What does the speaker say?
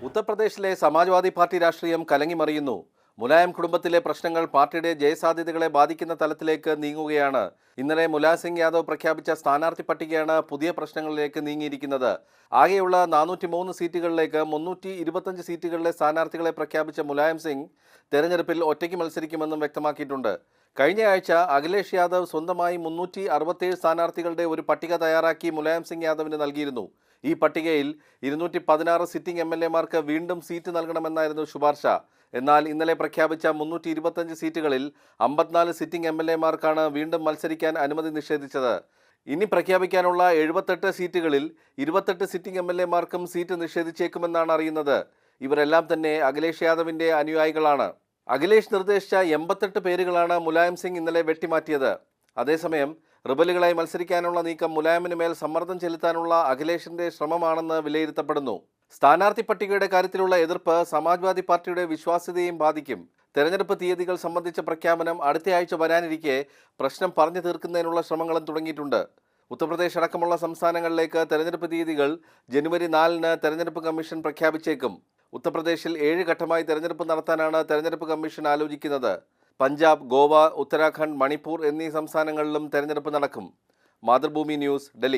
ഉത്തർപ്രദേശിലെ സമാജ്വാദി പാർട്ടി രാഷ്ട്രീയം കലങ്ങിമറിയുന്നു. മുലായം കുടുംബത്തിലെ പ്രശ്നങ്ങൾ പാർട്ടിയുടെ ജയസാധ്യതകളെ ബാധിക്കുന്ന തലത്തിലേക്ക് നീങ്ങുകയാണ്. ഇന്നലെ മുലായം സിംഗ് യാദവ് പ്രഖ്യാപിച്ച സ്ഥാനാർത്ഥി പട്ടികയാണ് പുതിയ പ്രശ്നങ്ങളിലേക്ക് നീങ്ങിയിരിക്കുന്നത്. ആകെയുള്ള 403 സീറ്റുകളിലേക്ക് 325 സീറ്റുകളിലെ സ്ഥാനാർത്ഥികളെ പ്രഖ്യാപിച്ച മുലായം സിംഗ് തെരഞ്ഞെടുപ്പിൽ ഒറ്റയ്ക്ക് മത്സരിക്കുമെന്നും വ്യക്തമാക്കിയിട്ടുണ്ട്. കഴിഞ്ഞ ആഴ്ച അഖിലേഷ് യാദവ് സ്വന്തമായി 367 സ്ഥാനാർത്ഥികളുടെ ഒരു പട്ടിക തയ്യാറാക്കി മുലായം സിംഗ് യാദവിന് നൽകിയിരുന്നു. ഈ പട്ടികയിൽ 216 സിറ്റിംഗ് MLA-മാർക്ക് വീണ്ടും സീറ്റ് നൽകണമെന്നായിരുന്നു ശുപാർശ. എന്നാൽ ഇന്നലെ പ്രഖ്യാപിച്ച 325 സീറ്റുകളിൽ 54 സിറ്റിംഗ് MLA-മാർക്കാണ് വീണ്ടും മത്സരിക്കാൻ അനുമതി നിഷേധിച്ചത്. ഇനി പ്രഖ്യാപിക്കാനുള്ള 78 സീറ്റുകളിൽ 28 സിറ്റിംഗ് MLA-മാർക്കും സീറ്റ് നിഷേധിച്ചേക്കുമെന്നാണ് അറിയുന്നത്. ഇവരെല്ലാം തന്നെ അഖിലേഷ് യാദവിൻ്റെ അനുയായികളാണ്. അഖിലേഷ് നിർദ്ദേശിച്ച 88 പേരുകളാണ് മുലായം സിംഗ് ഇന്നലെ വെട്ടിമാറ്റിയത്. അതേസമയം റിബലുകളായി മത്സരിക്കാനുള്ള നീക്കം മുലായമിന് മേൽ സമ്മർദ്ദം ചെലുത്താനുള്ള അഖിലേഷിന്റെ ശ്രമമാണെന്ന് വിലയിരുത്തപ്പെടുന്നു. സ്ഥാനാർത്ഥി പട്ടികയുടെ കാര്യത്തിലുള്ള എതിർപ്പ് സമാജ്വാദി പാർട്ടിയുടെ വിശ്വാസ്യതയും ബാധിക്കും. തെരഞ്ഞെടുപ്പ് തീയതികൾ സംബന്ധിച്ച പ്രഖ്യാപനം അടുത്തയാഴ്ച വരാനിരിക്കെ പ്രശ്നം പറഞ്ഞു തീർക്കുന്നതിനുള്ള ശ്രമങ്ങളും തുടങ്ങിയിട്ടുണ്ട്. ഉത്തർപ്രദേശ് അടക്കമുള്ള സംസ്ഥാനങ്ങളിലേക്ക് തെരഞ്ഞെടുപ്പ് തീയതികൾ ജനുവരി 4-ന് തെരഞ്ഞെടുപ്പ് കമ്മീഷൻ പ്രഖ്യാപിച്ചേക്കും. ഉത്തർപ്രദേശിൽ 7 ഘട്ടമായി തെരഞ്ഞെടുപ്പ് നടത്താനാണ് തെരഞ്ഞെടുപ്പ് കമ്മീഷൻ ആലോചിക്കുന്നത്. പഞ്ചാബ്, ഗോവ, ഉത്തരാഖണ്ഡ്, മണിപ്പൂർ എന്നീ സംസ്ഥാനങ്ങളിലും തെരഞ്ഞെടുപ്പ് നടക്കും. മാതൃഭൂമി ന്യൂസ്, ഡൽഹി.